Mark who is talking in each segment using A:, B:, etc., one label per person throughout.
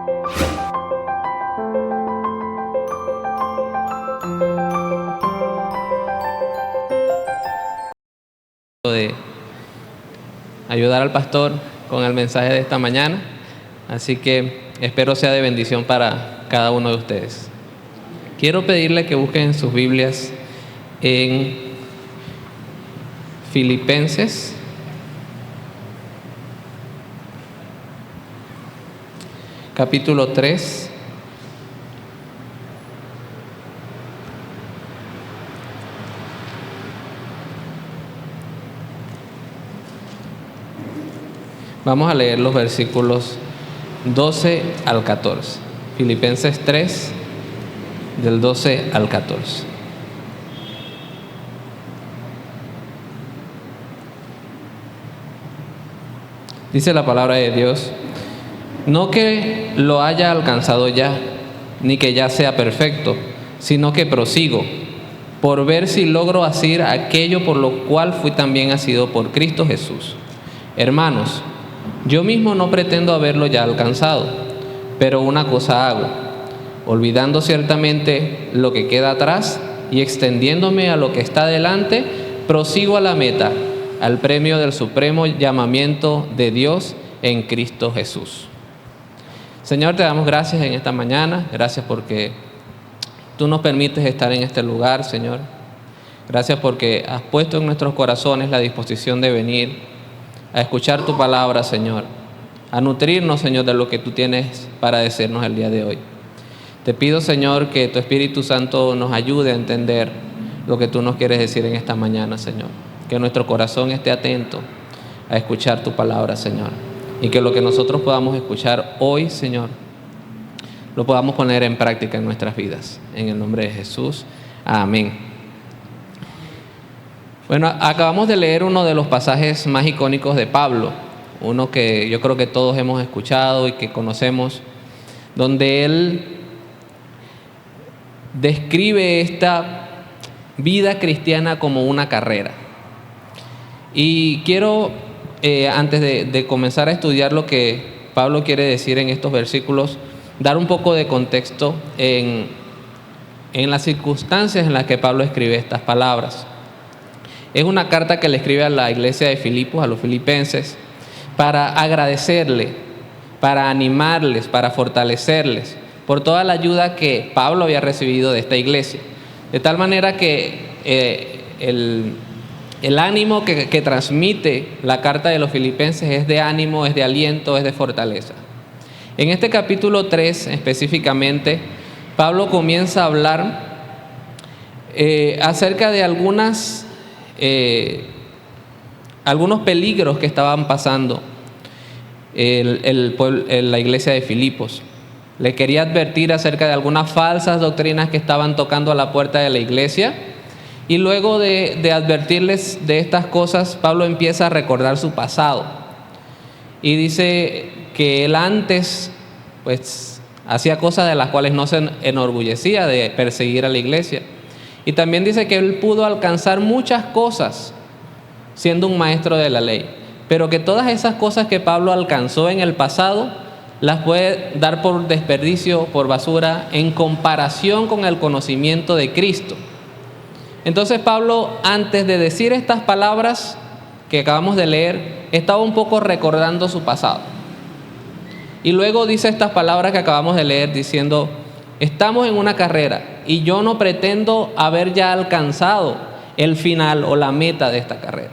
A: De ayudar al pastor con el mensaje de esta mañana, así que espero sea de bendición para cada uno de ustedes. Quiero pedirle que busquen en sus Biblias en Filipenses capítulo 3. Vamos a leer los versículos 12 al 14. Filipenses 3, del 12 al 14. Dice la palabra de Dios: no que lo haya alcanzado ya, ni que ya sea perfecto, sino que prosigo, por ver si logro hacer aquello por lo cual fui también asido por Cristo Jesús. Hermanos, yo mismo no pretendo haberlo ya alcanzado, pero una cosa hago, olvidando ciertamente lo que queda atrás y extendiéndome a lo que está delante, prosigo a la meta, al premio del supremo llamamiento de Dios en Cristo Jesús. Señor, te damos gracias en esta mañana, gracias porque tú nos permites estar en este lugar, Señor. Gracias porque has puesto en nuestros corazones la disposición de venir a escuchar tu palabra, Señor, a nutrirnos, Señor, de lo que tú tienes para decirnos el día de hoy. Te pido, Señor, que tu Espíritu Santo nos ayude a entender lo que tú nos quieres decir en esta mañana, Señor. Que nuestro corazón esté atento a escuchar tu palabra, Señor. Y que lo que nosotros podamos escuchar hoy, Señor, lo podamos poner en práctica en nuestras vidas. En el nombre de Jesús. Amén. Bueno, acabamos de leer uno de los pasajes más icónicos de Pablo, uno que yo creo que todos hemos escuchado y que conocemos, donde él describe esta vida cristiana como una carrera. Y quiero, antes de comenzar a estudiar lo que Pablo quiere decir en estos versículos, dar un poco de contexto en las circunstancias en las que Pablo escribe estas palabras. Es una carta que le escribe a la iglesia de Filipos, a los filipenses, para agradecerle, para animarles, para fortalecerles por toda la ayuda que Pablo había recibido de esta iglesia. De tal manera que el ánimo que transmite la carta de los filipenses es de ánimo, es de aliento, es de fortaleza. En este capítulo 3 específicamente, Pablo comienza a hablar acerca de algunos peligros que estaban pasando la iglesia de Filipos. Le quería advertir acerca de algunas falsas doctrinas que estaban tocando a la puerta de la iglesia, y luego de advertirles de estas cosas, Pablo empieza a recordar su pasado y dice que él antes pues hacía cosas de las cuales no se enorgullecía de perseguir a la iglesia. Y también dice que él pudo alcanzar muchas cosas siendo un maestro de la ley, pero que todas esas cosas que Pablo alcanzó en el pasado las puede dar por desperdicio, por basura, en comparación con el conocimiento de Cristo. Entonces Pablo, antes de decir estas palabras que acabamos de leer, estaba un poco recordando su pasado. Y luego dice estas palabras que acabamos de leer diciendo: estamos en una carrera y yo no pretendo haber ya alcanzado el final o la meta de esta carrera.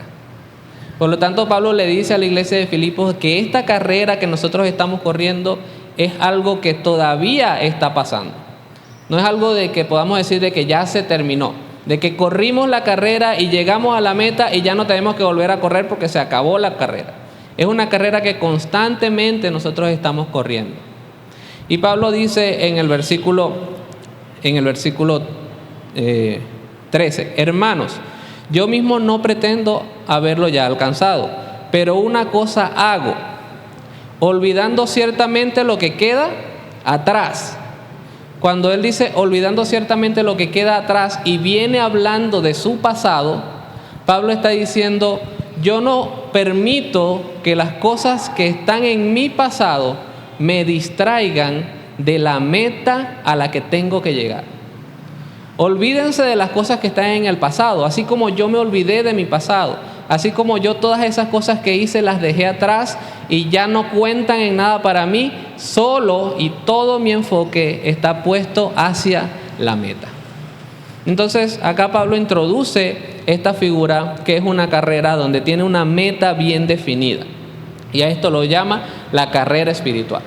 A: Por lo tanto, Pablo le dice a la iglesia de Filipos que esta carrera que nosotros estamos corriendo es algo que todavía está pasando. No es algo de que podamos decir de que ya se terminó, de que corrimos la carrera y llegamos a la meta y ya no tenemos que volver a correr porque se acabó la carrera. Es una carrera que constantemente nosotros estamos corriendo. Y Pablo dice en el versículo 13: hermanos, yo mismo no pretendo haberlo ya alcanzado, pero una cosa hago, olvidando ciertamente lo que queda atrás. Cuando él dice olvidando ciertamente lo que queda atrás y viene hablando de su pasado, Pablo está diciendo: yo no permito que las cosas que están en mi pasado me distraigan de la meta a la que tengo que llegar. Olvídense de las cosas que están en el pasado, así como yo me olvidé de mi pasado, así como yo todas esas cosas que hice las dejé atrás y ya no cuentan en nada para mí, solo y todo mi enfoque está puesto hacia la meta. Entonces acá Pablo introduce esta figura que es una carrera donde tiene una meta bien definida, y a esto lo llama la carrera espiritual.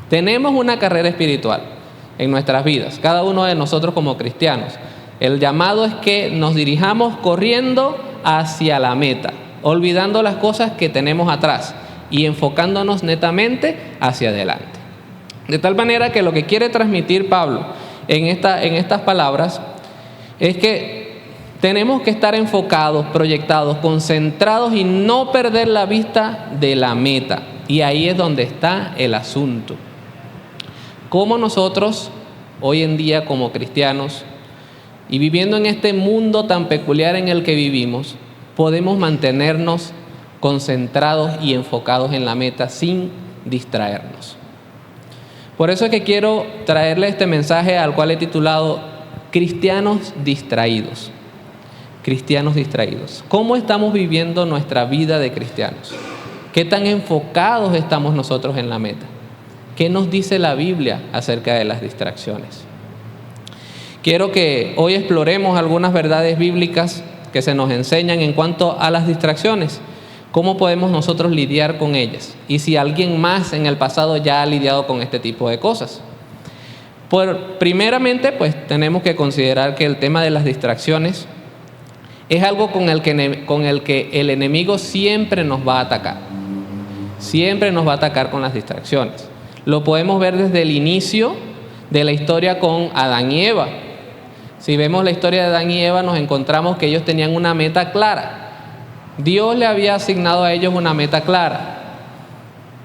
A: Tenemos una carrera espiritual en nuestras vidas, cada uno de nosotros como cristianos. El llamado es que nos dirijamos corriendo hacia la meta, olvidando las cosas que tenemos atrás y enfocándonos netamente hacia adelante. De tal manera que lo que quiere transmitir Pablo en estas palabras es que tenemos que estar enfocados, proyectados, concentrados y no perder la vista de la meta. Y ahí es donde está el asunto. ¿Cómo nosotros, hoy en día como cristianos, y viviendo en este mundo tan peculiar en el que vivimos, podemos mantenernos concentrados y enfocados en la meta sin distraernos? Por eso es que quiero traerle este mensaje al cual he titulado Cristianos distraídos. Cristianos distraídos. ¿Cómo estamos viviendo nuestra vida de cristianos? ¿Qué tan enfocados estamos nosotros en la meta? ¿Qué nos dice la Biblia acerca de las distracciones? Quiero que hoy exploremos algunas verdades bíblicas que se nos enseñan en cuanto a las distracciones. ¿Cómo podemos nosotros lidiar con ellas? Y si alguien más en el pasado ya ha lidiado con este tipo de cosas. Primeramente, pues tenemos que considerar que el tema de las distracciones es algo con el que el enemigo siempre nos va a atacar. Siempre nos va a atacar con las distracciones. Lo podemos ver desde el inicio de la historia con Adán y Eva. Si vemos la historia de Adán y Eva, nos encontramos que ellos tenían una meta clara. Dios le había asignado a ellos una meta clara.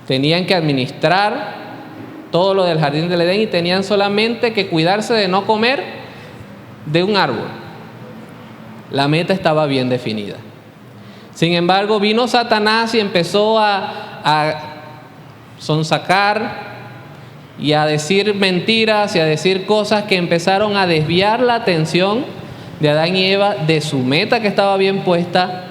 A: Tenían que administrar todo lo del jardín del Edén y tenían solamente que cuidarse de no comer de un árbol. La meta estaba bien definida. Sin embargo, vino Satanás y empezó a sonsacar y a decir mentiras y a decir cosas que empezaron a desviar la atención de Adán y Eva de su meta que estaba bien puesta,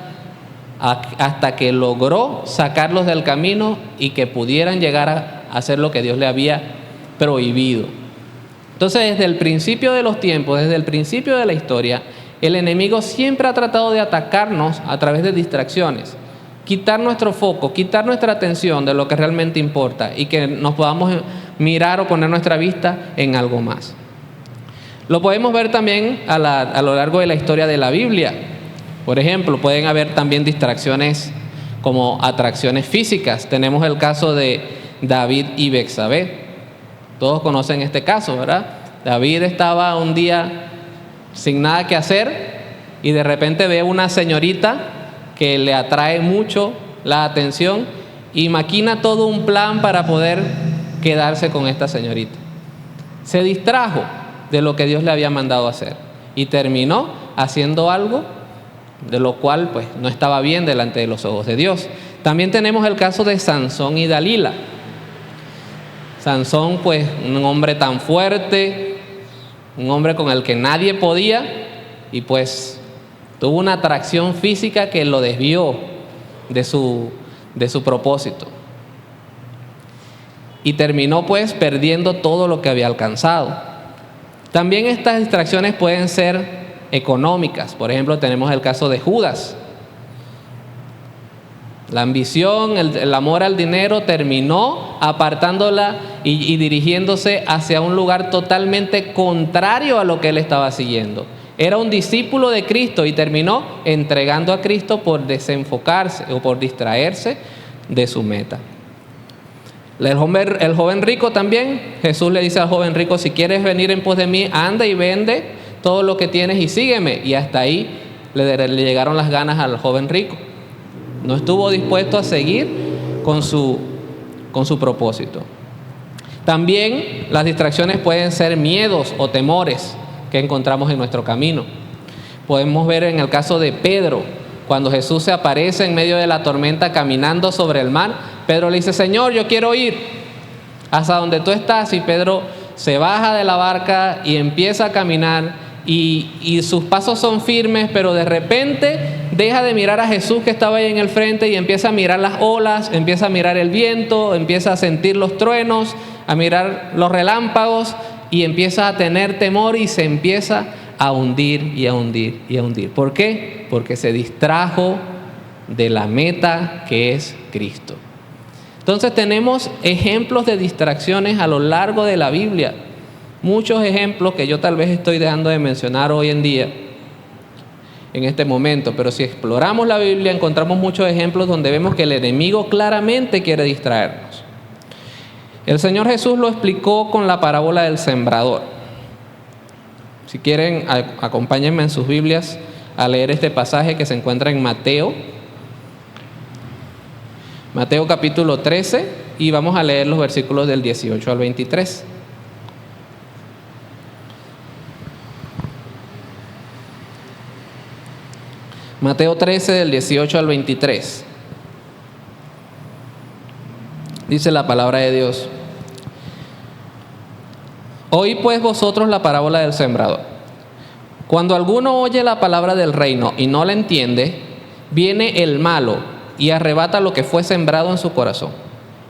A: hasta que logró sacarlos del camino y que pudieran llegar a hacer lo que Dios le había prohibido. Entonces, desde el principio de los tiempos, desde el principio de la historia, el enemigo siempre ha tratado de atacarnos a través de distracciones, quitar nuestro foco, quitar nuestra atención de lo que realmente importa y que nos podamos mirar o poner nuestra vista en algo más. Lo podemos ver también a lo largo de la historia de la Biblia. Por ejemplo, pueden haber también distracciones como atracciones físicas. Tenemos el caso de David y Betsabé. Todos conocen este caso, ¿verdad? David estaba un día sin nada que hacer y de repente ve una señorita que le atrae mucho la atención y maquina todo un plan para poder quedarse con esta señorita. Se distrajo de lo que Dios le había mandado hacer y terminó haciendo algo de lo cual pues no estaba bien delante de los ojos de Dios. También tenemos el caso de Sansón y Dalila. Sansón, pues un hombre tan fuerte, un hombre con el que nadie podía, y pues tuvo una atracción física que lo desvió de su propósito. Y terminó pues perdiendo todo lo que había alcanzado. También estas distracciones pueden ser económicas. Por ejemplo, tenemos el caso de Judas. La ambición, el amor al dinero terminó apartándola y dirigiéndose hacia un lugar totalmente contrario a lo que él estaba siguiendo. Era un discípulo de Cristo y terminó entregando a Cristo por desenfocarse o por distraerse de su meta. El joven rico también, Jesús le dice al joven rico: si quieres venir en pos de mí, anda y vende todo lo que tienes y sígueme. Y hasta ahí le llegaron las ganas al joven rico. No estuvo dispuesto a seguir con su propósito. También las distracciones pueden ser miedos o temores que encontramos en nuestro camino. Podemos ver en el caso de Pedro, cuando Jesús se aparece en medio de la tormenta caminando sobre el mar. Pedro le dice: Señor, yo quiero ir. hasta donde tú estás, y Pedro se baja de la barca y empieza a caminar, y sus pasos son firmes, pero de repente deja de mirar a Jesús que estaba ahí en el frente y empieza a mirar las olas, empieza a mirar el viento, empieza a sentir los truenos, a mirar los relámpagos, y empieza a tener temor y se empieza a hundir y a hundir y a hundir. ¿Por qué? Porque se distrajo de la meta, que es Cristo. Entonces tenemos ejemplos de distracciones a lo largo de la Biblia. Muchos ejemplos que yo tal vez estoy dejando de mencionar hoy en día, en este momento. Pero si exploramos la Biblia, encontramos muchos ejemplos donde vemos que el enemigo claramente quiere distraernos. El Señor Jesús lo explicó con la parábola del sembrador. Si quieren, acompáñenme en sus Biblias a leer este pasaje que se encuentra en Mateo capítulo 13, y vamos a leer los versículos del 18 al 23. Mateo 13, del 18 al 23. Dice la palabra de Dios: Oí pues vosotros la parábola del sembrador. Cuando alguno oye la palabra del reino y no la entiende, viene el malo y arrebata lo que fue sembrado en su corazón.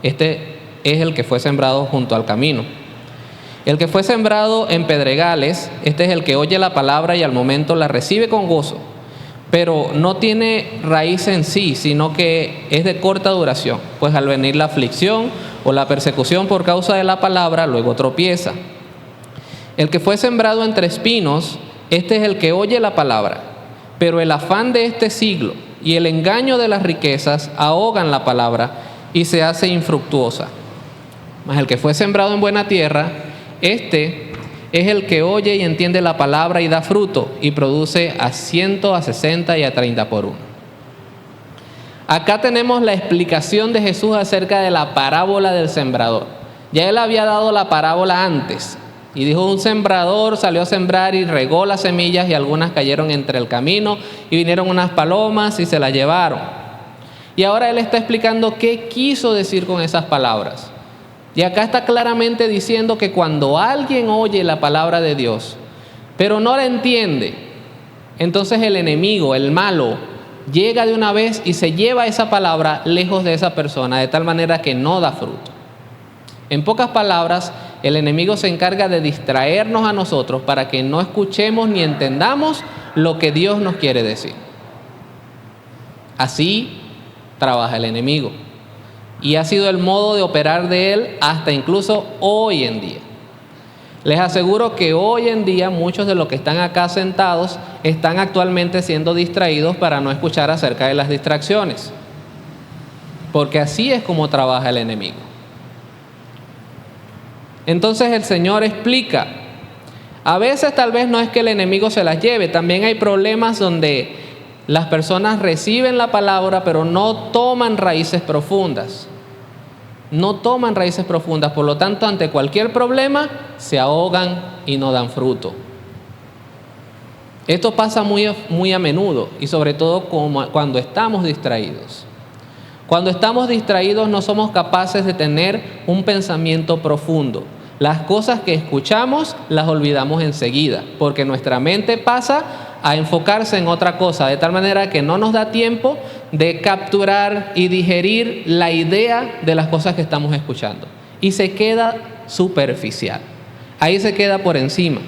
A: Este es el que fue sembrado junto al camino. El que fue sembrado en pedregales, este es el que oye la palabra y al momento la recibe con gozo, pero no tiene raíz en sí, sino que es de corta duración, pues al venir la aflicción o la persecución por causa de la palabra, luego tropieza. El que fue sembrado entre espinos, este es el que oye la palabra, pero el afán de este siglo y el engaño de las riquezas ahogan la palabra y se hace infructuosa. Mas el que fue sembrado en buena tierra, este es el que oye y entiende la palabra y da fruto, y produce a 100, a 60 y a 30 por uno. Acá tenemos la explicación de Jesús acerca de la parábola del sembrador. Ya él había dado la parábola antes y dijo: un sembrador salió a sembrar y regó las semillas, y algunas cayeron entre el camino y vinieron unas palomas y se las llevaron. Y ahora él está explicando qué quiso decir con esas palabras. Y acá está claramente diciendo que cuando alguien oye la palabra de Dios, pero no la entiende, entonces el enemigo, el malo, llega de una vez y se lleva esa palabra lejos de esa persona, de tal manera que no da fruto. En pocas palabras, el enemigo se encarga de distraernos a nosotros para que no escuchemos ni entendamos lo que Dios nos quiere decir. Así trabaja el enemigo. Y ha sido el modo de operar de él hasta incluso hoy en día. Les aseguro que hoy en día muchos de los que están acá sentados están actualmente siendo distraídos para no escuchar acerca de las distracciones. Porque así es como trabaja el enemigo. Entonces el Señor explica. A veces tal vez no es que el enemigo se las lleve, también hay problemas donde las personas reciben la palabra pero no toman raíces profundas. No toman raíces profundas, por lo tanto ante cualquier problema se ahogan y no dan fruto. Esto pasa muy a menudo, y sobre todo cuando estamos distraídos. Cuando estamos distraídos no somos capaces de tener un pensamiento profundo. Las cosas que escuchamos las olvidamos enseguida, porque nuestra mente pasa a enfocarse en otra cosa, de tal manera que no nos da tiempo de capturar y digerir la idea de las cosas que estamos escuchando. Y se queda superficial. Ahí se queda por encima.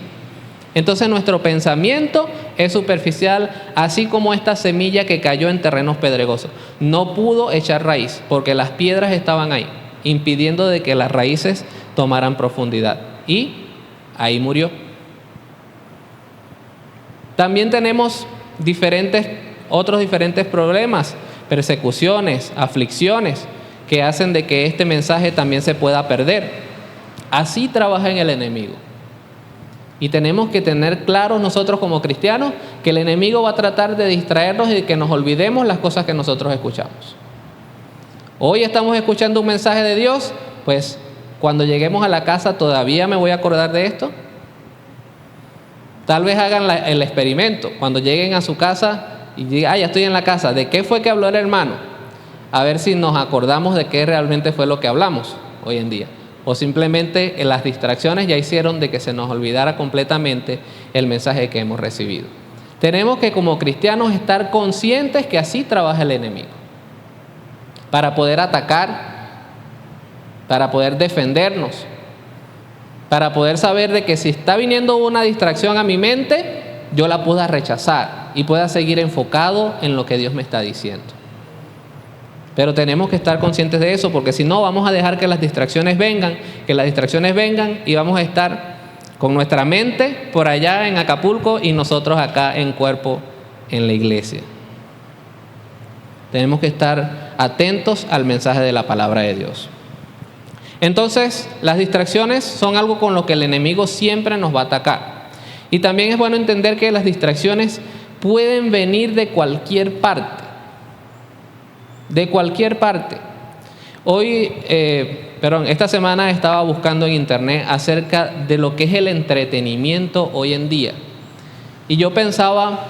A: Entonces nuestro pensamiento es superficial, así como esta semilla que cayó en terrenos pedregosos. No pudo echar raíz porque las piedras estaban ahí, impidiendo de que las raíces tomaran profundidad. Y ahí murió. También tenemos otros diferentes problemas, persecuciones, aflicciones, que hacen de que este mensaje también se pueda perder. Así trabaja en el enemigo. Y tenemos que tener claro nosotros como cristianos que el enemigo va a tratar de distraernos y que nos olvidemos las cosas que nosotros escuchamos. Hoy estamos escuchando un mensaje de Dios, pues cuando lleguemos a la casa todavía me voy a acordar de esto. Tal vez hagan el experimento. Cuando lleguen a su casa y digan: ya estoy en la casa, ¿de qué fue que habló el hermano? A ver si nos acordamos de qué realmente fue lo que hablamos hoy en día. o simplemente las distracciones ya hicieron de que se nos olvidara completamente el mensaje que hemos recibido. Tenemos que como cristianos estar conscientes que así trabaja el enemigo, para poder atacar, para poder defendernos, para poder saber de que si está viniendo una distracción a mi mente, yo la pueda rechazar y pueda seguir enfocado en lo que Dios me está diciendo. Pero tenemos que estar conscientes de eso, porque si no vamos a dejar que las distracciones vengan y vamos a estar con nuestra mente por allá en Acapulco y nosotros acá en cuerpo en la iglesia. Tenemos que estar atentos al mensaje de la palabra de Dios. Entonces, las distracciones son algo con lo que el enemigo siempre nos va a atacar. Y también es bueno entender que las distracciones pueden venir de cualquier parte. De cualquier parte. Esta semana estaba buscando en internet acerca de lo que es el entretenimiento hoy en día. Y yo pensaba,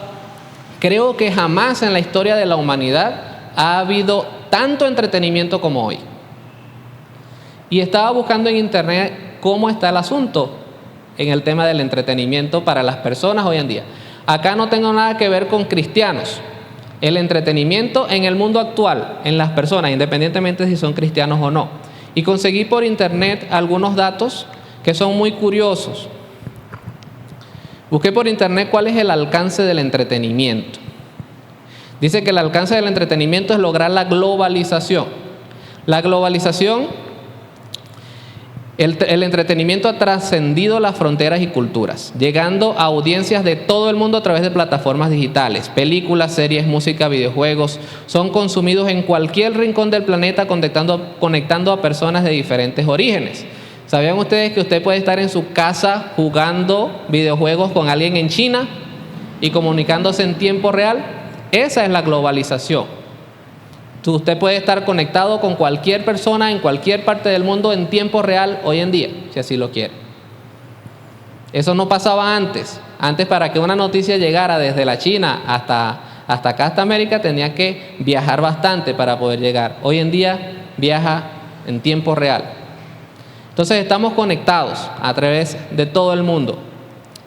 A: creo que jamás en la historia de la humanidad ha habido tanto entretenimiento como hoy. Y estaba buscando en internet cómo está el asunto en el tema del entretenimiento para las personas hoy en día. Acá no tengo nada que ver con cristianos. El entretenimiento en el mundo actual, en las personas, independientemente si son cristianos o no. Y conseguí por internet algunos datos que son muy curiosos. Busqué por internet cuál es el alcance del entretenimiento. Dice que el alcance del entretenimiento es lograr la globalización. La globalización, el entretenimiento ha trascendido las fronteras y culturas, llegando a audiencias de todo el mundo a través de plataformas digitales. Películas, series, música, videojuegos son consumidos en cualquier rincón del planeta, conectando a personas de diferentes orígenes. ¿Sabían ustedes que usted puede estar en su casa jugando videojuegos con alguien en China y comunicándose en tiempo real? Esa es la globalización. Usted puede estar conectado con cualquier persona en cualquier parte del mundo en tiempo real hoy en día, si así lo quiere. Eso no pasaba antes. Antes, para que una noticia llegara desde la China hasta acá, hasta América, tenía que viajar bastante para poder llegar. Hoy en día viaja en tiempo real. Entonces estamos conectados a través de todo el mundo.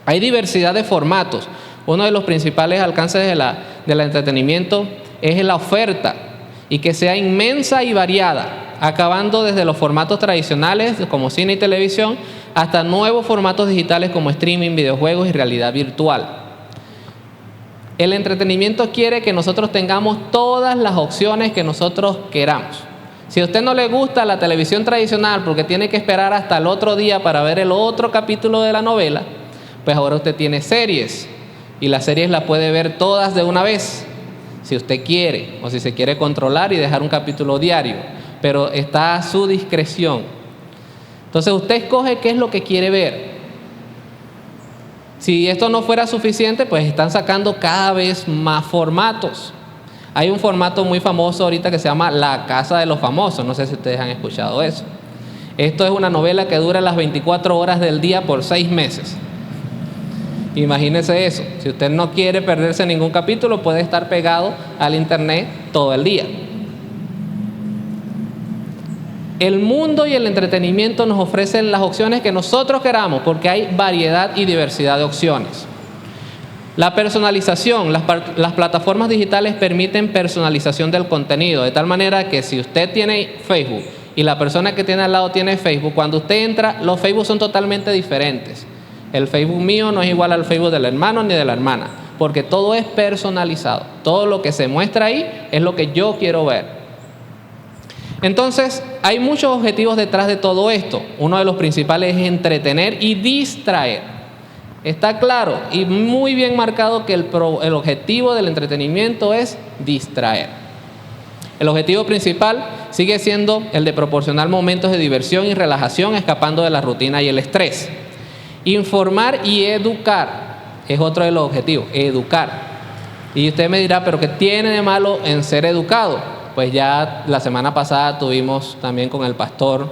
A: Hay diversidad de formatos. Uno de los principales alcances del entretenimiento es la oferta, y que sea inmensa y variada, acabando desde los formatos tradicionales como cine y televisión hasta nuevos formatos digitales como streaming, videojuegos y realidad virtual. El entretenimiento quiere que nosotros tengamos todas las opciones que nosotros queramos. Si a usted no le gusta la televisión tradicional porque tiene que esperar hasta el otro día para ver el otro capítulo de la novela, pues ahora usted tiene series, y las series las puede ver todas de una vez, si usted quiere, o si se quiere controlar y dejar un capítulo diario, pero está a su discreción. Entonces usted escoge qué es lo que quiere ver. Si esto no fuera suficiente, pues están sacando cada vez más formatos. Hay un formato muy famoso ahorita que se llama La Casa de los Famosos. No sé si ustedes han escuchado eso. Esto es una novela que dura las 24 horas del día por 6 meses. Imagínese eso. Si usted no quiere perderse ningún capítulo, puede estar pegado al internet todo el día. El mundo y el entretenimiento nos ofrecen las opciones que nosotros queramos, porque hay variedad y diversidad de opciones. La personalización, las plataformas digitales permiten personalización del contenido, de tal manera que si usted tiene Facebook y la persona que tiene al lado tiene Facebook, cuando usted entra, los Facebook son totalmente diferentes. El Facebook mío no es igual al Facebook del hermano ni de la hermana, porque todo es personalizado. Todo lo que se muestra ahí es lo que yo quiero ver. Entonces, hay muchos objetivos detrás de todo esto. Uno de los principales es entretener y distraer. Está claro y muy bien marcado que el objetivo del entretenimiento es distraer. El objetivo principal sigue siendo el de proporcionar momentos de diversión y relajación, escapando de la rutina y el estrés. Informar y educar es otro de los objetivos, educar. Y usted me dirá, ¿pero qué tiene de malo en ser educado? Pues ya la semana pasada tuvimos también con el pastor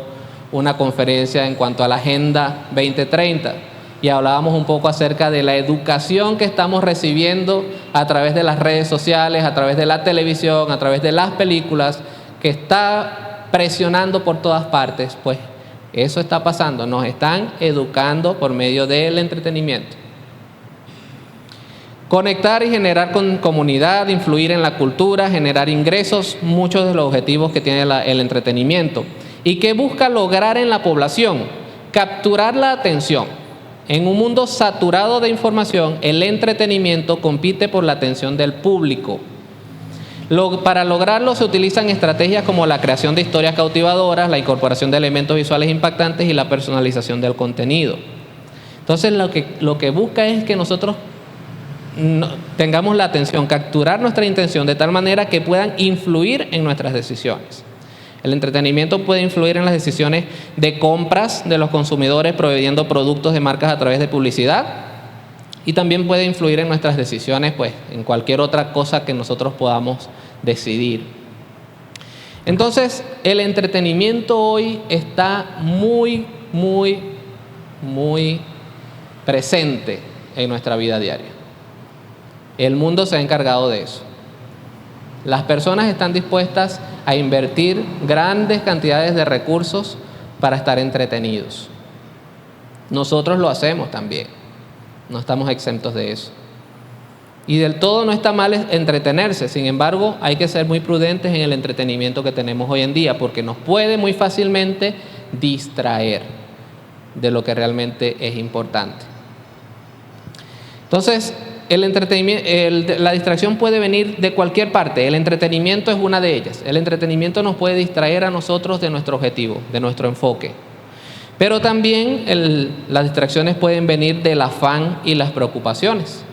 A: una conferencia en cuanto a la Agenda 2030 y hablábamos un poco acerca de la educación que estamos recibiendo a través de las redes sociales, a través de la televisión, a través de las películas, que está presionando por todas partes, pues Eso está pasando, nos están educando por medio del entretenimiento. Conectar y generar comunidad, influir en la cultura, generar ingresos, muchos de los objetivos que tiene el entretenimiento. ¿Y qué busca lograr en la población? Capturar la atención. En un mundo saturado de información, el entretenimiento compite por la atención del público. Para lograrlo se utilizan estrategias como la creación de historias cautivadoras, la incorporación de elementos visuales impactantes y la personalización del contenido. Entonces lo que busca es que nosotros tengamos la atención, capturar nuestra intención de tal manera que puedan influir en nuestras decisiones. El entretenimiento puede influir en las decisiones de compras de los consumidores proveyendo productos de marcas a través de publicidad, y también puede influir en nuestras decisiones, pues, en cualquier otra cosa que nosotros podamos decidir. Entonces, el entretenimiento hoy está muy, muy, muy presente en nuestra vida diaria. El mundo se ha encargado de eso. Las personas están dispuestas a invertir grandes cantidades de recursos para estar entretenidos. Nosotros lo hacemos también. No estamos exentos de eso. Y del todo no está mal entretenerse. Sin embargo, hay que ser muy prudentes en el entretenimiento que tenemos hoy en día, porque nos puede muy fácilmente distraer de lo que realmente es importante. Entonces, el entretenimiento, la distracción puede venir de cualquier parte. El entretenimiento es una de ellas. El entretenimiento nos puede distraer a nosotros de nuestro objetivo, de nuestro enfoque. Pero también las distracciones pueden venir del afán y las preocupaciones.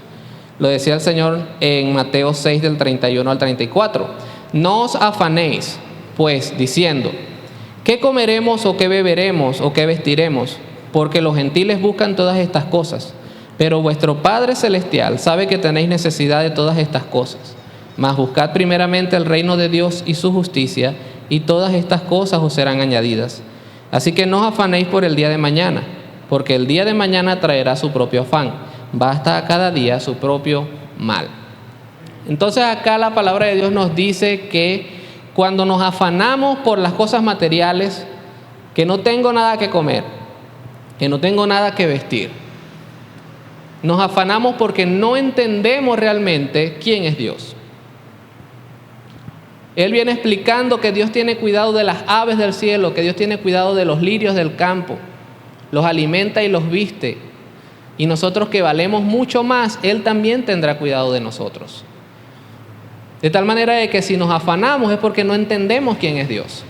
A: Lo decía el Señor en Mateo 6, del 31 al 34. No os afanéis, pues, diciendo, ¿qué comeremos o qué beberemos o qué vestiremos? Porque los gentiles buscan todas estas cosas. Pero vuestro Padre Celestial sabe que tenéis necesidad de todas estas cosas. Mas buscad primeramente el reino de Dios y su justicia, y todas estas cosas os serán añadidas. Así que no os afanéis por el día de mañana, porque el día de mañana traerá su propio afán. Basta a cada día su propio mal. Entonces acá la palabra de Dios nos dice que cuando nos afanamos por las cosas materiales, que no tengo nada que comer, que no tengo nada que vestir, nos afanamos porque no entendemos realmente quién es Dios. Él viene explicando que Dios tiene cuidado de las aves del cielo, que Dios tiene cuidado de los lirios del campo, los alimenta y los viste. Y nosotros que valemos mucho más, Él también tendrá cuidado de nosotros. De tal manera de que si nos afanamos es porque no entendemos quién es Dios.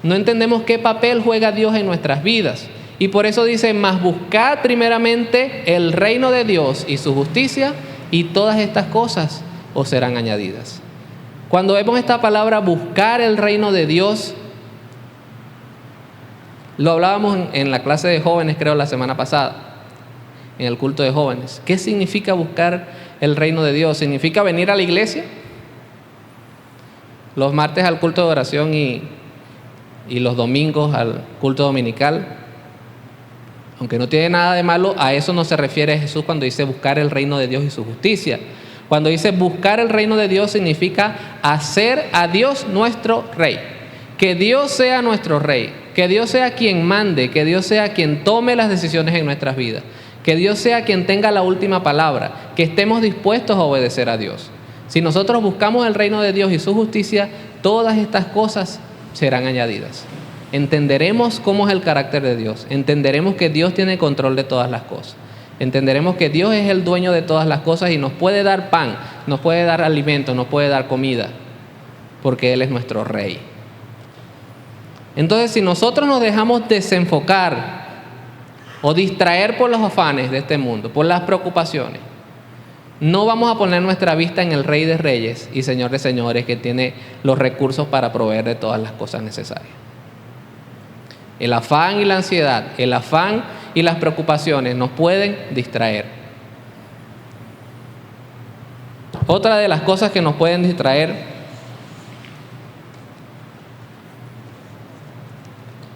A: No entendemos qué papel juega Dios en nuestras vidas. Y por eso dice, mas buscad primeramente el reino de Dios y su justicia, y todas estas cosas os serán añadidas. Cuando vemos esta palabra, buscar el reino de Dios, lo hablábamos en la clase de jóvenes, creo, la semana pasada, en el culto de jóvenes. ¿Qué significa buscar el reino de Dios? ¿Significa venir a la iglesia? Los martes al culto de oración y los domingos al culto dominical. Aunque no tiene nada de malo, a eso no se refiere Jesús cuando dice buscar el reino de Dios y su justicia. Cuando dice buscar el reino de Dios significa hacer a Dios nuestro rey. Que Dios sea nuestro rey, que Dios sea quien mande, que Dios sea quien tome las decisiones en nuestras vidas, que Dios sea quien tenga la última palabra, que estemos dispuestos a obedecer a Dios. Si nosotros buscamos el reino de Dios y su justicia, todas estas cosas serán añadidas. Entenderemos cómo es el carácter de Dios, entenderemos que Dios tiene control de todas las cosas. Entenderemos que Dios es el dueño de todas las cosas y nos puede dar pan, nos puede dar alimento, nos puede dar comida, porque Él es nuestro Rey. Entonces, si nosotros nos dejamos desenfocar o distraer por los afanes de este mundo, por las preocupaciones, no vamos a poner nuestra vista en el Rey de Reyes y Señor de Señores, que tiene los recursos para proveer de todas las cosas necesarias. El afán y la ansiedad, el afán y las preocupaciones nos pueden distraer. Otra de las cosas que nos pueden distraer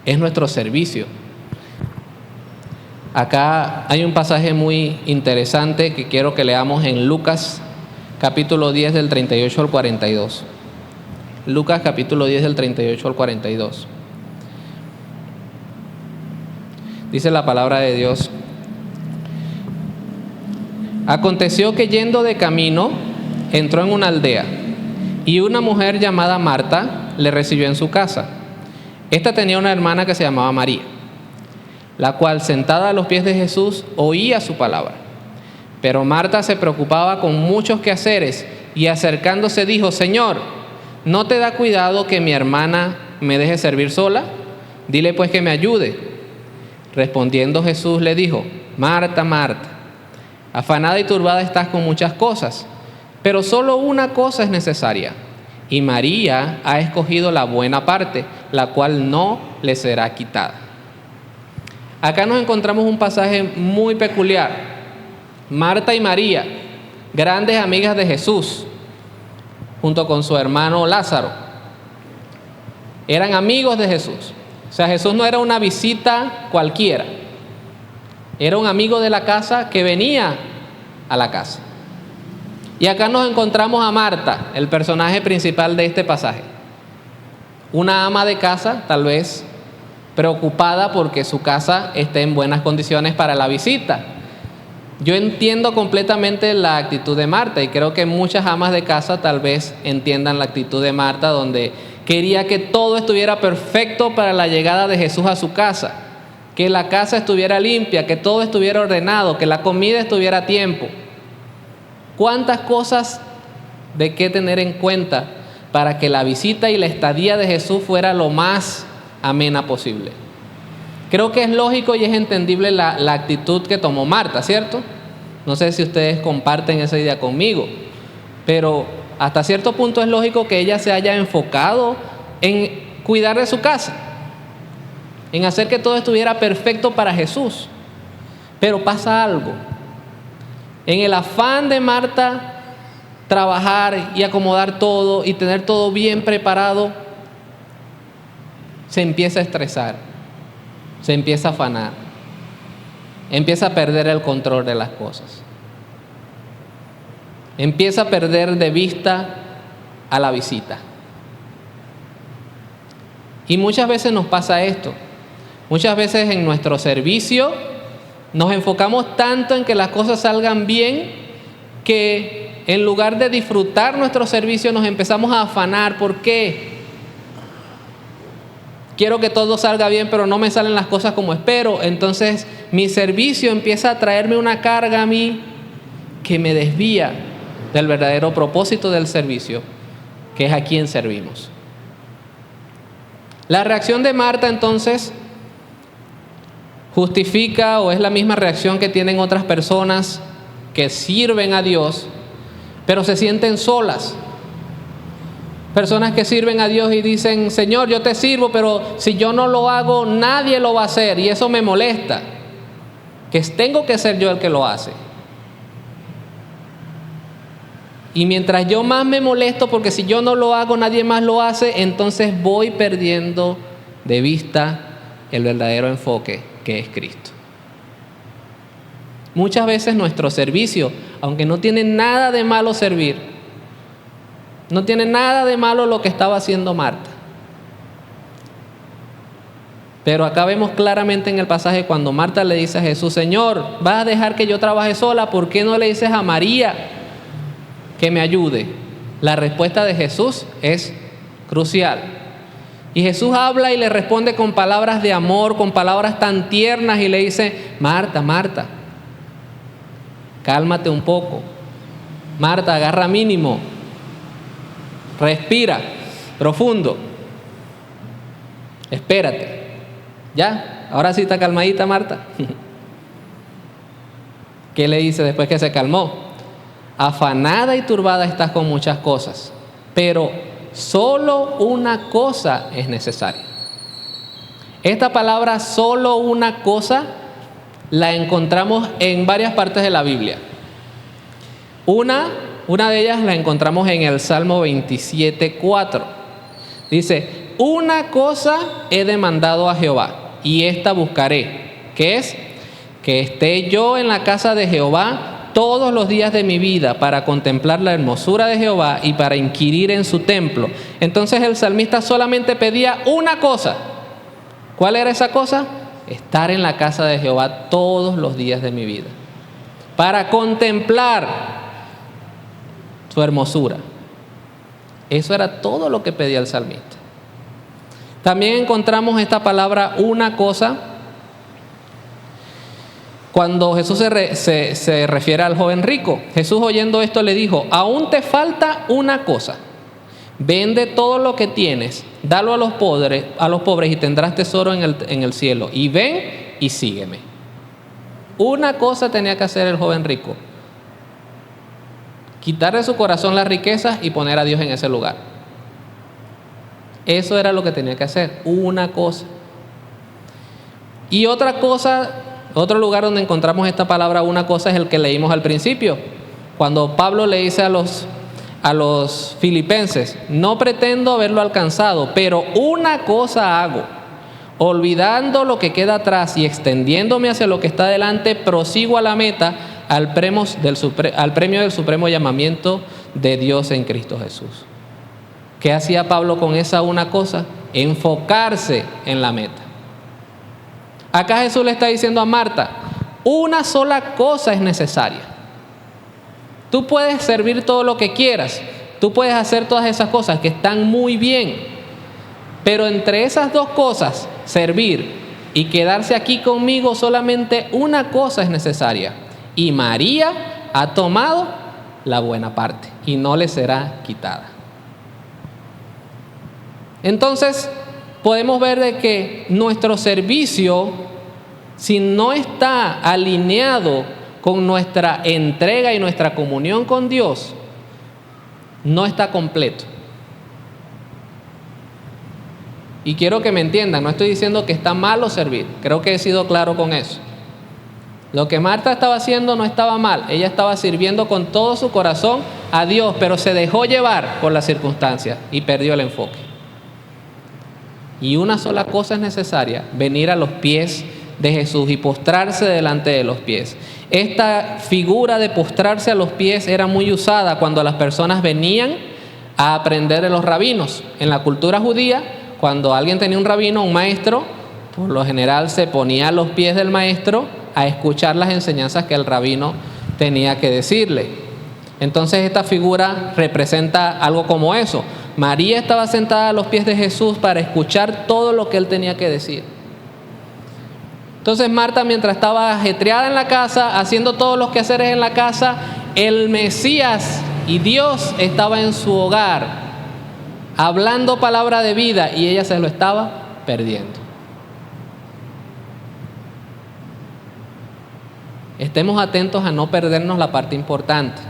A: es nuestro servicio. Acá hay un pasaje muy interesante que quiero que leamos en Lucas capítulo 10 del 38 al 42. Lucas capítulo 10 del 38 al 42. Dice la palabra de Dios: aconteció que yendo de camino, entró en una aldea, y una mujer llamada Marta le recibió en su casa. Esta tenía una hermana que se llamaba María, la cual, sentada a los pies de Jesús, oía su palabra. Pero Marta se preocupaba con muchos quehaceres, y acercándose dijo: Señor, ¿no te da cuidado que mi hermana me deje servir sola? Dile pues que me ayude. Respondiendo Jesús le dijo: Marta, Marta, afanada y turbada estás con muchas cosas, pero solo una cosa es necesaria, y María ha escogido la buena parte, la cual no le será quitada. Acá nos encontramos un pasaje muy peculiar. Marta y María, grandes amigas de Jesús, junto con su hermano Lázaro, eran amigos de Jesús. O sea, Jesús no era una visita cualquiera, era un amigo de la casa que venía a la casa. Y acá nos encontramos a Marta, el personaje principal de este pasaje. Una ama de casa, tal vez preocupada porque su casa esté en buenas condiciones para la visita. Yo entiendo completamente la actitud de Marta, y creo que muchas amas de casa tal vez entiendan la actitud de Marta, donde quería que todo estuviera perfecto para la llegada de Jesús a su casa, que la casa estuviera limpia, que todo estuviera ordenado, que la comida estuviera a tiempo. ¿Cuántas cosas de qué tener en cuenta para que la visita y la estadía de Jesús fuera lo más amena posible? Creo que es lógico y es entendible la actitud que tomó Marta, ¿cierto? No sé si ustedes comparten esa idea conmigo, pero hasta cierto punto es lógico que ella se haya enfocado en cuidar de su casa, en hacer que todo estuviera perfecto para Jesús. Pero pasa algo. En el afán de Marta trabajar y acomodar todo y tener todo bien preparado, se empieza a estresar, se empieza a afanar, empieza a perder el control de las cosas, empieza a perder de vista a la visita. Y muchas veces nos pasa esto. Muchas veces en nuestro servicio nos enfocamos tanto en que las cosas salgan bien, que en lugar de disfrutar nuestro servicio nos empezamos a afanar. ¿Por qué? Quiero que todo salga bien, pero no me salen las cosas como espero. Entonces mi servicio empieza a traerme una carga a mí que me desvía del verdadero propósito del servicio, que es a quien servimos. La reacción de Marta entonces justifica, o es la misma reacción que tienen otras personas que sirven a Dios, pero se sienten solas. Personas que sirven a Dios y dicen: Señor, yo te sirvo, pero si yo no lo hago, nadie lo va a hacer, y eso me molesta, que tengo que ser yo el que lo hace. Y mientras yo más me molesto porque si yo no lo hago, nadie más lo hace, entonces voy perdiendo de vista el verdadero enfoque, que es Cristo. Muchas veces nuestro servicio, aunque no tiene nada de malo servir, no tiene nada de malo lo que estaba haciendo Marta. Pero acá vemos claramente en el pasaje cuando Marta le dice a Jesús: Señor, ¿vas a dejar que yo trabaje sola? ¿Por qué no le dices a María que me ayude? La respuesta de Jesús es crucial. Y Jesús habla y le responde con palabras de amor, con palabras tan tiernas, y le dice: Marta, Marta, cálmate un poco. Marta, agarra mínimo. Respira profundo. Espérate. ¿Ya? Ahora sí está calmadita Marta. ¿Qué le dice después que se calmó? Afanada y turbada estás con muchas cosas, pero solo una cosa es necesaria. Esta palabra "solo una cosa" la encontramos en varias partes de la Biblia. Una de ellas la encontramos en el Salmo 27:4. Dice: una cosa he demandado a Jehová, y esta buscaré, que es que esté yo en la casa de Jehová todos los días de mi vida, para contemplar la hermosura de Jehová y para inquirir en su templo. Entonces el salmista solamente pedía una cosa. ¿Cuál era esa cosa? estar en la casa de Jehová todos los días de mi vida, para contemplar su hermosura. Eso era todo lo que pedía el salmista. También encontramos esta palabra una cosa cuando Jesús se refiere al joven rico. Jesús, oyendo esto, le dijo: aún te falta una cosa. Vende todo lo que tienes, dalo a los pobres y tendrás tesoro en el cielo. Y ven y sígueme. Una cosa tenía que hacer el joven rico: quitar de su corazón las riquezas y poner a Dios en ese lugar. Eso era lo que tenía que hacer, una cosa. Y otra cosa, otro lugar donde encontramos esta palabra una cosa es el que leímos al principio, cuando Pablo le dice a los filipenses: no pretendo haberlo alcanzado, pero una cosa hago, olvidando lo que queda atrás y extendiéndome hacia lo que está delante, prosigo a la meta, al premio del supremo llamamiento de Dios en Cristo Jesús. ¿Qué hacía Pablo con esa una cosa? Enfocarse en la meta. Acá Jesús le está diciendo a Marta: una sola cosa es necesaria. Tú puedes servir todo lo que quieras, tú puedes hacer todas esas cosas que están muy bien, pero entre esas dos cosas, servir y quedarse aquí conmigo, solamente una cosa es necesaria. Y María ha tomado la buena parte y no le será quitada. Entonces podemos ver de que nuestro servicio, si no está alineado con nuestra entrega y nuestra comunión con Dios, no está completo. Y quiero que me entiendan, no estoy diciendo que está malo servir, creo que he sido claro con eso. Lo que Marta estaba haciendo no estaba mal, ella estaba sirviendo con todo su corazón a Dios, pero se dejó llevar por las circunstancias y perdió el enfoque. Y una sola cosa es necesaria: venir a los pies de Jesús y postrarse delante de los pies. Esta figura de postrarse a los pies era muy usada cuando las personas venían a aprender de los rabinos. En la cultura judía, cuando alguien tenía un rabino, un maestro, por lo general se ponía a los pies del maestro a escuchar las enseñanzas que el rabino tenía que decirle. Entonces esta figura representa algo como eso. María estaba sentada a los pies de Jesús para escuchar todo lo que él tenía que decir. Entonces Marta, mientras estaba ajetreada en la casa, haciendo todos los quehaceres en la casa, el Mesías y Dios estaba en su hogar, hablando palabra de vida, y ella se lo estaba perdiendo. Estemos atentos a no perdernos la parte importante.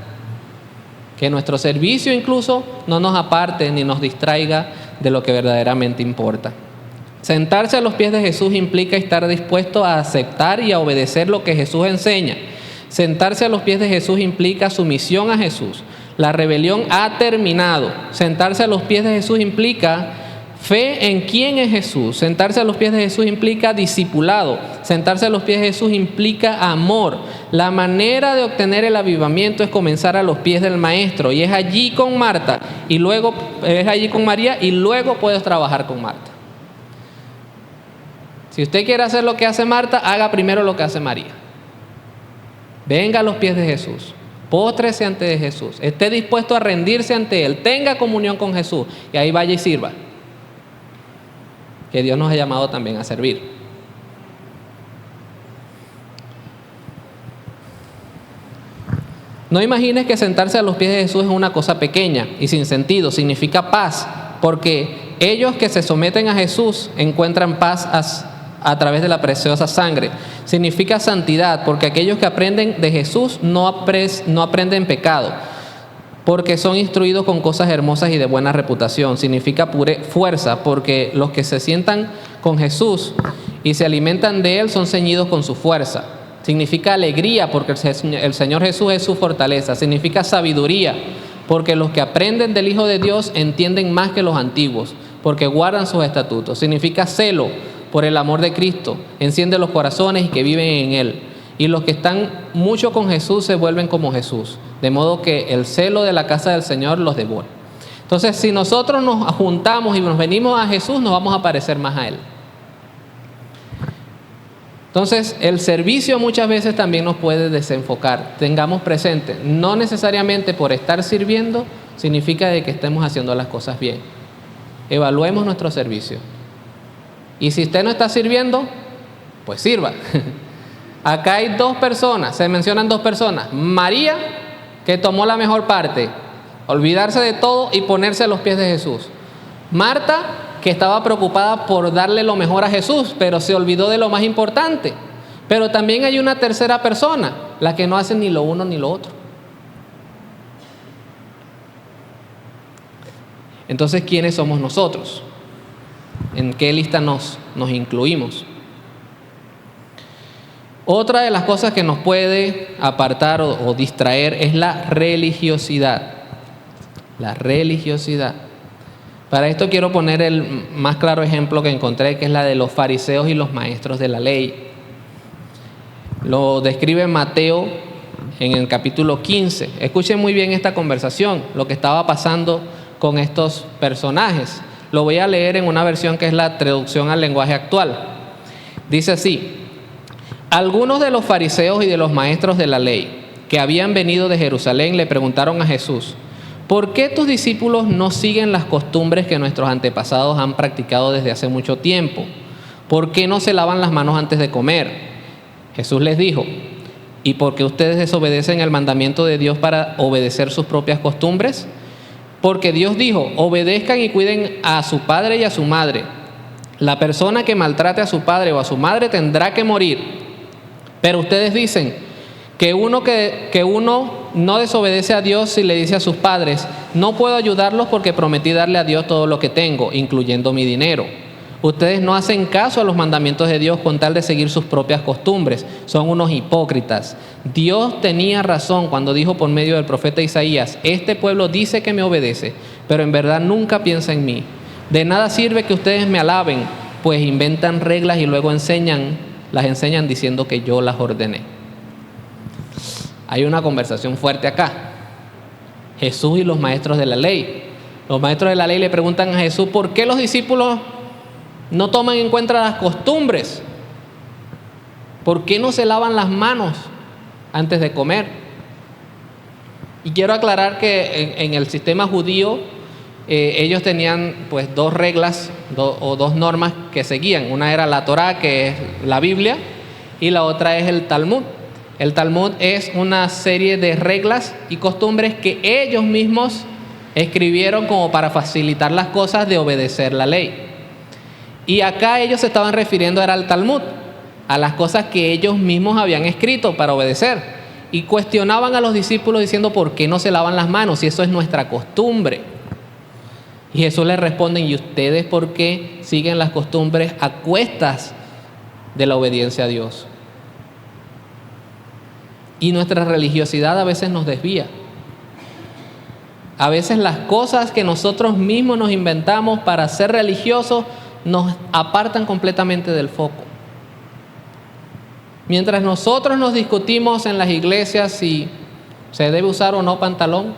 A: Que nuestro servicio incluso no nos aparte ni nos distraiga de lo que verdaderamente importa. Sentarse a los pies de Jesús implica estar dispuesto a aceptar y a obedecer lo que Jesús enseña. Sentarse a los pies de Jesús implica sumisión a Jesús. La rebelión ha terminado. Sentarse a los pies de Jesús implica fe en quién es Jesús. Sentarse a los pies de Jesús implica discipulado. Sentarse a los pies de Jesús implica amor. La manera de obtener el avivamiento es comenzar a los pies del Maestro, y es allí con Marta, y luego es allí con María, y luego puedes trabajar con Marta. Si usted quiere hacer lo que hace Marta, haga primero lo que hace María. Venga a los pies de Jesús, póstrese ante Jesús, esté dispuesto a rendirse ante Él, tenga comunión con Jesús, y ahí vaya y sirva. Que Dios nos ha llamado también a servir. No imagines que sentarse a los pies de Jesús es una cosa pequeña y sin sentido. Significa paz, porque ellos que se someten a Jesús encuentran paz a través de la preciosa sangre. Significa santidad, porque aquellos que aprenden de Jesús no aprenden pecado, porque son instruidos con cosas hermosas y de buena reputación. Significa fuerza, porque los que se sientan con Jesús y se alimentan de Él son ceñidos con su fuerza. Significa alegría, porque el Señor Jesús es su fortaleza. Significa sabiduría, porque los que aprenden del Hijo de Dios entienden más que los antiguos, porque guardan sus estatutos. Significa celo por el amor de Cristo, enciende los corazones y que viven en Él. Y los que están mucho con Jesús se vuelven como Jesús, de modo que el celo de la casa del Señor los devora. Entonces, si nosotros nos juntamos y nos venimos a Jesús, nos vamos a parecer más a Él. Entonces, el servicio muchas veces también nos puede desenfocar. Tengamos presente, no necesariamente por estar sirviendo significa de que estemos haciendo las cosas bien. Evaluemos nuestro servicio. Y si usted no está sirviendo, pues sirva. Acá hay dos personas, se mencionan dos personas. María, que tomó la mejor parte, olvidarse de todo y ponerse a los pies de Jesús. Marta, que estaba preocupada por darle lo mejor a Jesús, pero se olvidó de lo más importante. Pero también hay una tercera persona, la que no hace ni lo uno ni lo otro. Entonces, ¿quiénes somos nosotros? ¿En qué lista nos incluimos? Otra de las cosas que nos puede apartar o distraer es la religiosidad. La religiosidad. Para esto quiero poner el más claro ejemplo que encontré, que es la de los fariseos y los maestros de la ley. Lo describe Mateo en el capítulo 15. Escuchen muy bien esta conversación, lo que estaba pasando con estos personajes. Lo voy a leer en una versión que es la traducción al lenguaje actual. Dice así: algunos de los fariseos y de los maestros de la ley que habían venido de Jerusalén le preguntaron a Jesús: ¿por qué tus discípulos no siguen las costumbres que nuestros antepasados han practicado desde hace mucho tiempo? ¿Por qué no se lavan las manos antes de comer? Jesús les dijo: ¿y por qué ustedes desobedecen el mandamiento de Dios para obedecer sus propias costumbres? Porque Dios dijo: obedezcan y cuiden a su padre y a su madre. La persona que maltrate a su padre o a su madre tendrá que morir. Pero ustedes dicen que uno no desobedece a Dios si le dice a sus padres: no puedo ayudarlos porque prometí darle a Dios todo lo que tengo, incluyendo mi dinero. Ustedes no hacen caso a los mandamientos de Dios con tal de seguir sus propias costumbres. Son unos hipócritas. Dios tenía razón cuando dijo por medio del profeta Isaías: este pueblo dice que me obedece, pero en verdad nunca piensa en mí. De nada sirve que ustedes me alaben, pues inventan reglas y luego las enseñan diciendo que yo las ordené. Hay una conversación fuerte acá. Jesús y los maestros de la ley. Los maestros de la ley le preguntan a Jesús: ¿por qué los discípulos no toman en cuenta las costumbres? ¿Por qué no se lavan las manos antes de comer? Y quiero aclarar que en el sistema judío ellos tenían pues dos reglas o dos normas que seguían. Una era la Torá, que es la Biblia, y la otra es el Talmud. El Talmud es una serie de reglas y costumbres que ellos mismos escribieron como para facilitar las cosas de obedecer la ley. Y acá ellos se estaban refiriendo al Talmud, a las cosas que ellos mismos habían escrito para obedecer. Y cuestionaban a los discípulos diciendo: ¿por qué no se lavan las manos si eso es nuestra costumbre? Y Jesús les responde: ¿y ustedes por qué siguen las costumbres a cuestas de la obediencia a Dios? Y nuestra religiosidad a veces nos desvía. A veces las cosas que nosotros mismos nos inventamos para ser religiosos nos apartan completamente del foco. Mientras nosotros nos discutimos en las iglesias si se debe usar o no pantalón,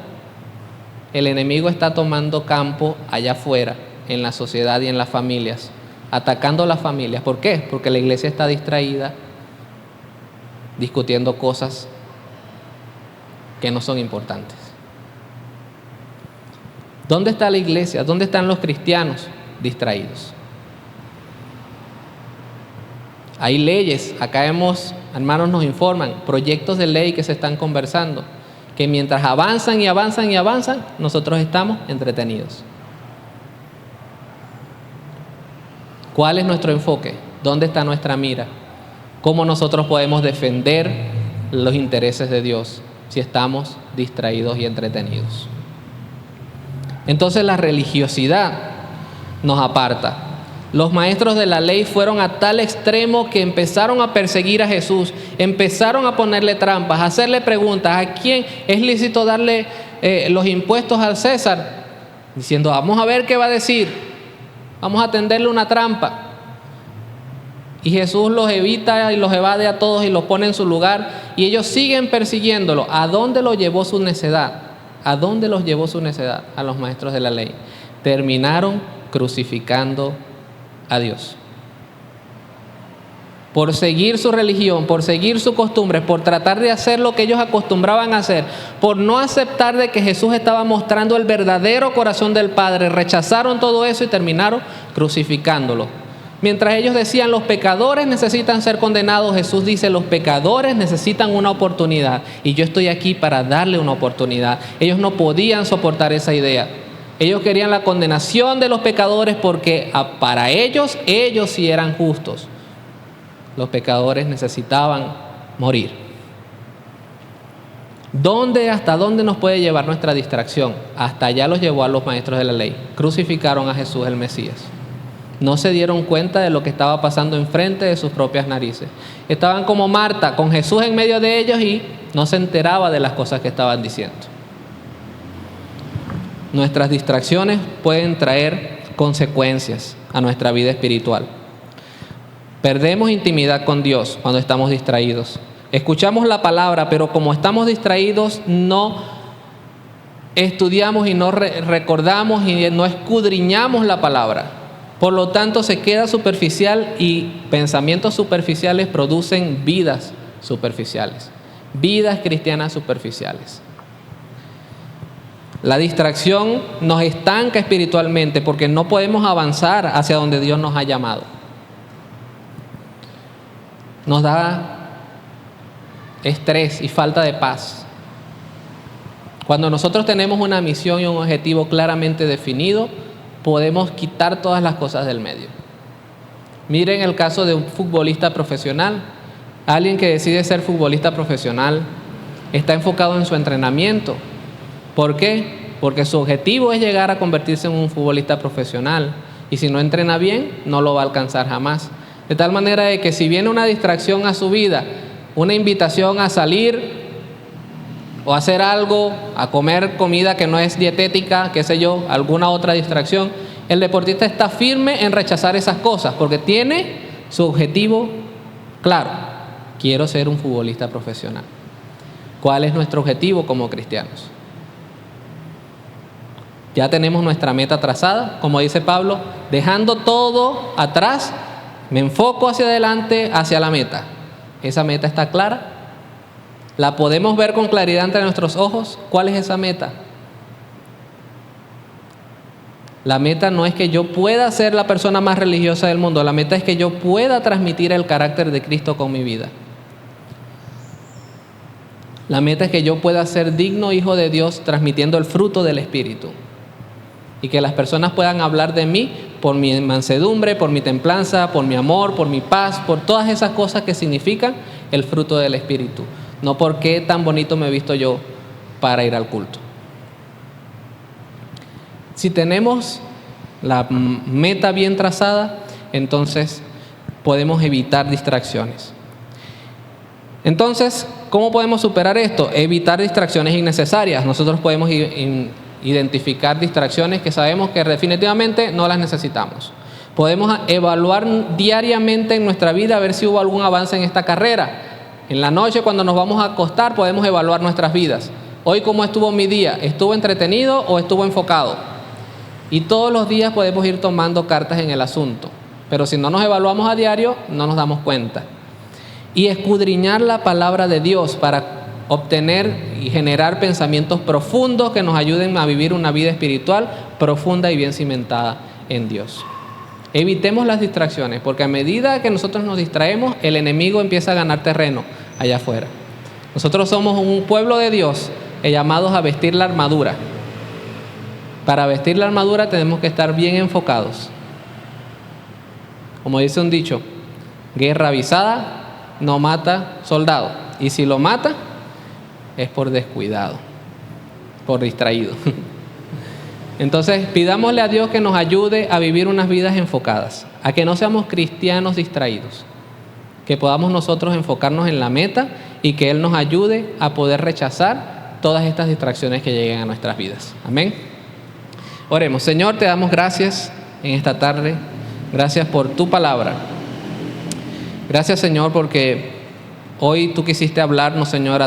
A: el enemigo está tomando campo allá afuera, en la sociedad y en las familias, atacando a las familias. ¿Por qué? Porque la iglesia está distraída, discutiendo cosas que no son importantes. ¿Dónde está la iglesia? ¿Dónde están los cristianos? Distraídos. Hay leyes, acá hermanos nos informan, proyectos de ley que se están conversando, que mientras avanzan y avanzan y avanzan, nosotros estamos entretenidos. ¿Cuál es nuestro enfoque? ¿Dónde está nuestra mira? ¿Cómo nosotros podemos defender los intereses de Dios si estamos distraídos y entretenidos? Entonces la religiosidad nos aparta. Los maestros de la ley fueron a tal extremo que empezaron a perseguir a Jesús, empezaron a ponerle trampas, a hacerle preguntas: ¿a quién es lícito darle los impuestos al César? Diciendo: vamos a ver qué va a decir, vamos a tenderle una trampa. Y Jesús los evita y los evade a todos y los pone en su lugar, y ellos siguen persiguiéndolo. ¿A dónde los llevó su necedad? ¿A dónde los llevó su necedad a los maestros de la ley? Terminaron crucificando a Dios. por seguir su religión, por seguir sus costumbres, por tratar de hacer lo que ellos acostumbraban a hacer, por no aceptar de que Jesús estaba mostrando el verdadero corazón del Padre, rechazaron todo eso y terminaron crucificándolo. Mientras ellos decían, los pecadores necesitan ser condenados, Jesús dice, los pecadores necesitan una oportunidad y yo estoy aquí para darle una oportunidad. Ellos no podían soportar esa idea. Ellos querían la condenación de los pecadores porque para ellos sí eran justos. Los pecadores necesitaban morir. ¿Hasta dónde nos puede llevar nuestra distracción? Hasta allá los llevó a los maestros de la ley. Crucificaron a Jesús el Mesías. No se dieron cuenta de lo que estaba pasando enfrente de sus propias narices. Estaban como Marta, con Jesús en medio de ellos y no se enteraba de las cosas que estaban diciendo. Nuestras distracciones pueden traer consecuencias a nuestra vida espiritual. Perdemos intimidad con Dios cuando estamos distraídos. Escuchamos la palabra, pero como estamos distraídos, no estudiamos y no recordamos y no escudriñamos la palabra. Por lo tanto, se queda superficial y pensamientos superficiales producen vidas superficiales, vidas cristianas superficiales. La distracción nos estanca espiritualmente porque no podemos avanzar hacia donde Dios nos ha llamado. Nos da estrés y falta de paz. Cuando nosotros tenemos una misión y un objetivo claramente definido, podemos quitar todas las cosas del medio. Miren el caso de un futbolista profesional. Alguien que decide ser futbolista profesional está enfocado en su entrenamiento. ¿Por qué? Porque su objetivo es llegar a convertirse en un futbolista profesional. Y si no entrena bien, no lo va a alcanzar jamás. De tal manera de que si viene una distracción a su vida, una invitación a salir o a hacer algo, a comer comida que no es dietética, qué sé yo, alguna otra distracción, el deportista está firme en rechazar esas cosas porque tiene su objetivo claro. Quiero ser un futbolista profesional. ¿Cuál es nuestro objetivo como cristianos? Ya tenemos nuestra meta trazada, como dice Pablo, dejando todo atrás, me enfoco hacia adelante, hacia la meta. ¿Esa meta está clara? ¿La podemos ver con claridad ante nuestros ojos? ¿Cuál es esa meta? La meta no es que yo pueda ser la persona más religiosa del mundo, la meta es que yo pueda transmitir el carácter de Cristo con mi vida. La meta es que yo pueda ser digno hijo de Dios transmitiendo el fruto del Espíritu. Y que las personas puedan hablar de mí por mi mansedumbre, por mi templanza, por mi amor, por mi paz, por todas esas cosas que significan el fruto del Espíritu. No por qué tan bonito me he visto yo para ir al culto. Si tenemos la meta bien trazada, entonces podemos evitar distracciones. Entonces, ¿cómo podemos superar esto? Evitar distracciones innecesarias. Nosotros podemos identificar distracciones que sabemos que definitivamente no las necesitamos. Podemos evaluar diariamente en nuestra vida a ver si hubo algún avance en esta carrera. En la noche, cuando nos vamos a acostar, podemos evaluar nuestras vidas. Hoy, ¿cómo estuvo mi día? ¿Estuvo entretenido o estuvo enfocado? Y todos los días podemos ir tomando cartas en el asunto. Pero si no nos evaluamos a diario, no nos damos cuenta. Y escudriñar la palabra de Dios para obtener y generar pensamientos profundos que nos ayuden a vivir una vida espiritual profunda y bien cimentada en Dios. Evitemos las distracciones, porque a medida que nosotros nos distraemos, el enemigo empieza a ganar terreno allá afuera. Nosotros somos un pueblo de Dios llamados a vestir la armadura. Para vestir la armadura tenemos que estar bien enfocados. Como dice un dicho, guerra avisada no mata soldado. Y si lo mata, es por descuidado, por distraído. Entonces, pidámosle a Dios que nos ayude a vivir unas vidas enfocadas, a que no seamos cristianos distraídos, que podamos nosotros enfocarnos en la meta y que Él nos ayude a poder rechazar todas estas distracciones que lleguen a nuestras vidas. Amén. Oremos. Señor, te damos gracias en esta tarde. Gracias por tu palabra. Gracias, Señor, porque hoy tú quisiste hablarnos, Señor,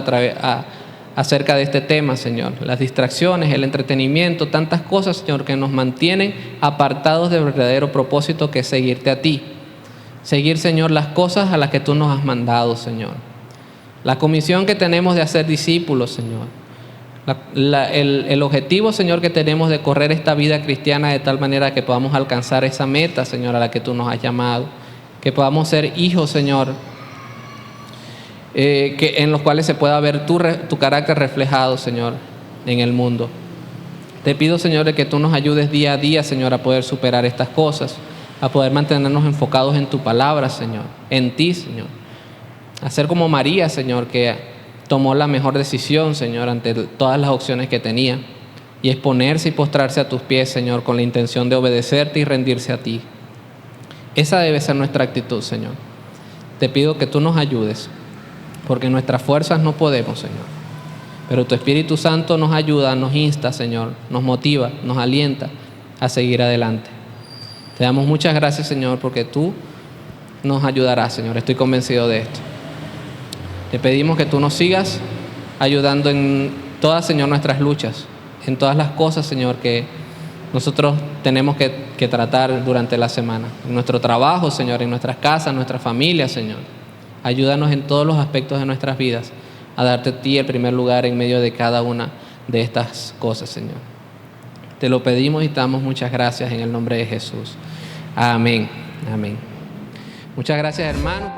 A: acerca de este tema, Señor. Las distracciones, el entretenimiento, tantas cosas, Señor, que nos mantienen apartados del verdadero propósito que es seguirte a ti. seguir, Señor, las cosas a las que tú nos has mandado, Señor. La comisión que tenemos de hacer discípulos, Señor. El objetivo, Señor, que tenemos de correr esta vida cristiana de tal manera que podamos alcanzar esa meta, Señor, a la que tú nos has llamado. Que podamos ser hijos, Señor, en los cuales se pueda ver tu carácter reflejado, Señor, en el mundo. Te pido, Señor, de que tú nos ayudes día a día, Señor, a poder superar estas cosas, a poder mantenernos enfocados en tu palabra, Señor, en ti, Señor. A ser como María, Señor, que tomó la mejor decisión, Señor, ante todas las opciones que tenía, y es ponerse y postrarse a tus pies, Señor, con la intención de obedecerte y rendirse a ti. Esa debe ser nuestra actitud, Señor. Te pido que tú nos ayudes, porque en nuestras fuerzas no podemos, Señor. Pero tu Espíritu Santo nos ayuda, nos insta, Señor, nos motiva, nos alienta a seguir adelante. Te damos muchas gracias, Señor, porque tú nos ayudarás, Señor. Estoy convencido de esto. Te pedimos que tú nos sigas ayudando en todas, Señor, nuestras luchas, en todas las cosas, Señor, que nosotros tenemos que tratar durante la semana. En nuestro trabajo, Señor, en nuestras casas, en nuestras familias, Señor. Ayúdanos en todos los aspectos de nuestras vidas a darte a ti el primer lugar en medio de cada una de estas cosas, Señor. Te lo pedimos y te damos muchas gracias en el nombre de Jesús. Amén. Amén. Muchas gracias, hermano.